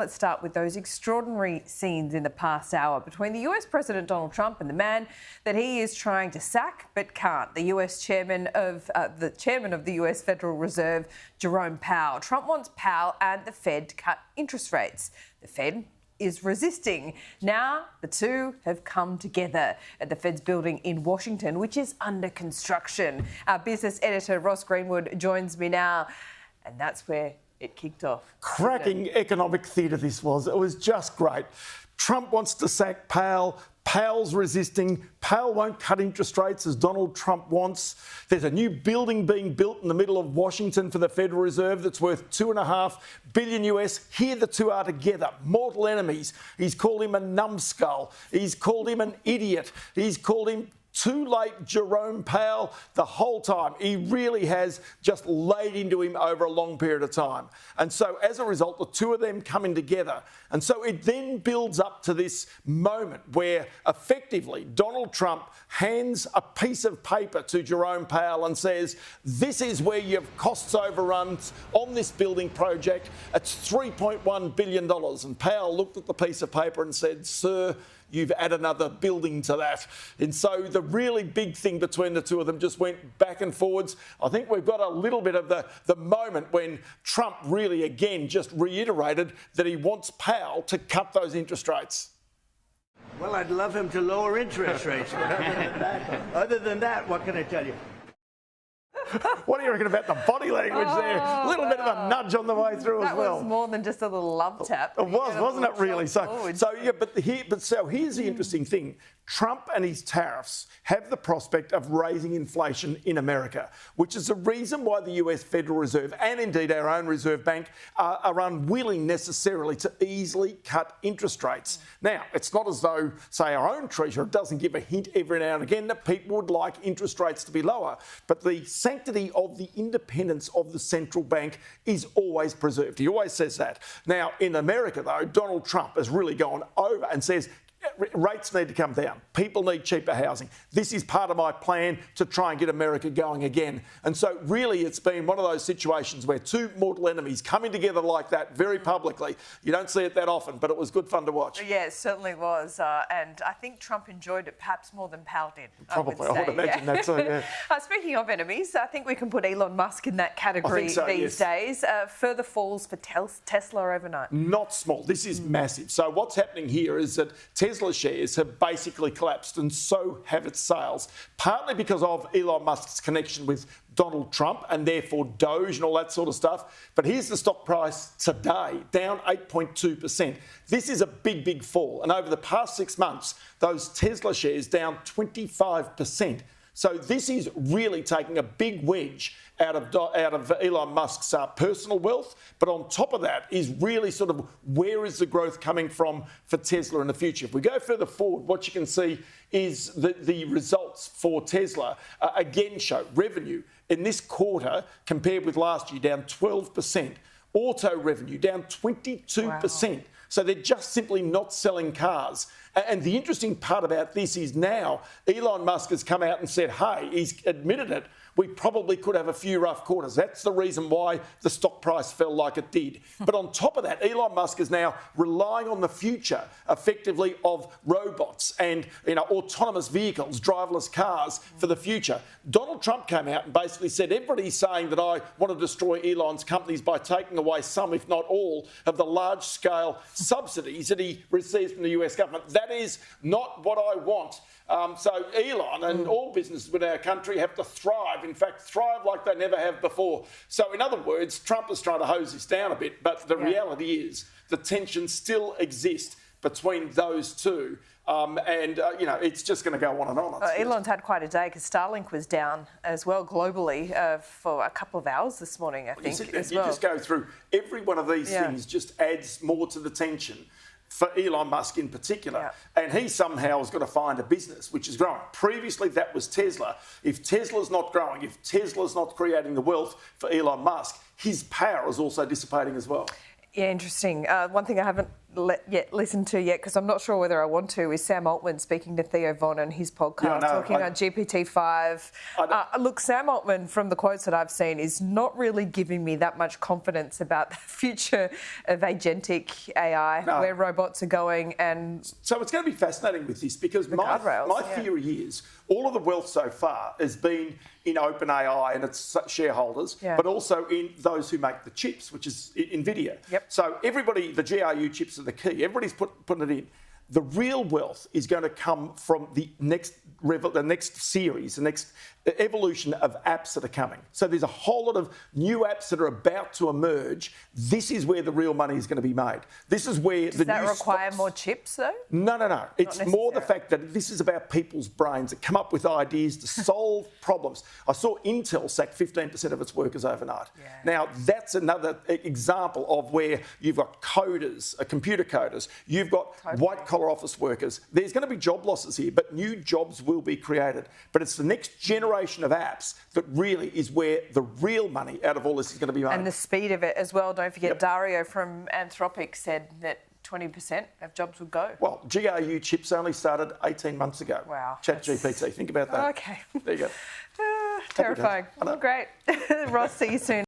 Let's start with those extraordinary scenes in the past hour between the US President Donald Trump and the man that he is trying to sack but can't, the chairman of the US Federal Reserve, Jerome Powell. Trump wants Powell and the Fed to cut interest rates. The Fed is resisting. Now the two have come together at the Fed's building in Washington, which is under construction. Our business editor Ross Greenwood joins me now, and that's where it kicked off. Cracking economic theatre this was. It was just great. Trump wants to sack Powell. Powell's resisting. Powell won't cut interest rates as Donald Trump wants. There's a new building being built in the middle of Washington for the Federal Reserve that's worth $2.5 billion US. Here the two are together, mortal enemies. He's called him a numbskull. He's called him an idiot. He's called him too late Jerome Powell the whole time. He really has just laid into him over a long period of time. And so as a result, the two of them coming together. And so it then builds up to this moment where effectively Donald Trump hands a piece of paper to Jerome Powell and says, this is where your costs overruns on this building project. It's $3.1 billion. And Powell looked at the piece of paper and said, sir, you've added another building to that. And so the really big thing between the two of them just went back and forwards. I think we've got a little bit of the moment when Trump really, again, just reiterated that he wants Powell to cut those interest rates. Well, I'd love him to lower interest rates, but other than that, what can I tell you? What do you reckon about the body language there? A little bit of a nudge on the way through as well. That was more than just a little love tap. It was, wasn't it, really? So here's the interesting thing. Trump and his tariffs have the prospect of raising inflation in America, which is the reason why the US Federal Reserve and indeed our own Reserve Bank are unwilling necessarily to easily cut interest rates. Now, it's not as though, say, our own Treasurer doesn't give a hint every now and again that people would like interest rates to be lower, but the sanctity of the independence of the central bank is always preserved. He always says that. Now, in America, though, Donald Trump has really gone over and says, rates need to come down. People need cheaper housing. This is part of my plan to try and get America going again. And so really it's been one of those situations where two mortal enemies coming together like that very publicly. You don't see it that often, but it was good fun to watch. Yeah, it certainly was. And I think Trump enjoyed it perhaps more than Powell did. Probably, I would imagine that too, yeah. Speaking of enemies, I think we can put Elon Musk in that category these days. Further falls for Tesla overnight. Not small. This is massive. So what's happening here is that Tesla shares have basically collapsed, and so have its sales, partly because of Elon Musk's connection with Donald Trump and therefore Doge and all that sort of stuff. But here's the stock price today, down 8.2%. This is a big, big fall. And over the past 6 months, those Tesla shares down 25%. So this is really taking a big wedge out of Elon Musk's personal wealth. But on top of that is really sort of where is the growth coming from for Tesla in the future. If we go further forward, what you can see is the results for Tesla again show revenue in this quarter compared with last year down 12%. Auto revenue down 22%. Wow. So they're just simply not selling cars. And the interesting part about this is now Elon Musk has come out and said, hey, he's admitted it, we probably could have a few rough quarters. That's the reason why the stock price fell like it did. But on top of that, Elon Musk is now relying on the future, effectively, of robots and autonomous vehicles, driverless cars for the future. Donald Trump came out and basically said, everybody's saying that I want to destroy Elon's companies by taking away some, if not all, of the large-scale subsidies that he receives from the US government. That is not what I want. So Elon and all businesses within our country have to thrive, in fact, thrive like they never have before. So in other words, Trump is trying to hose this down a bit, but the reality is the tension still exists between those two. It's just going to go on and on. Elon's had quite a day because Starlink was down as well globally for a couple of hours this morning, I think. You just go through every one of these things just adds more to the tension for Elon Musk in particular. Yeah. And he somehow has got to find a business which is growing. Previously, that was Tesla. If Tesla's not growing, if Tesla's not creating the wealth for Elon Musk, his power is also dissipating as well. Yeah, interesting. One thing I haven't listened to yet because I'm not sure whether I want to, is Sam Altman speaking to Theo Von on his podcast, talking about GPT-5. Look, Sam Altman, from the quotes that I've seen, is not really giving me that much confidence about the future of agentic AI, where robots are going. And so it's going to be fascinating with this, because my theory is all of the wealth so far has been in OpenAI and its shareholders, but also in those who make the chips, which is NVIDIA. So everybody, the GRU chips are the key. Everybody's putting it in. The real wealth is going to come from the next series, the next evolution of apps that are coming. So there's a whole lot of new apps that are about to emerge. This is where the real money is going to be made. This is where Does that require more chips, though? No. It's more the fact that this is about people's brains that come up with ideas to solve problems. I saw Intel sack 15% of its workers overnight. Now, that's another example of where you've got coders, computer coders. You've got white-collar office workers. There's going to be job losses here, but new jobs will be created. But it's the next generation of apps that really is where the real money out of all this is going to be made. And the speed of it as well. Don't forget, Dario from Anthropic said that 20% of jobs would go. Well, GRU chips only started 18 months ago. Wow. ChatGPT, think about that. Okay. There you go. Terrifying. Great. Ross, see you soon.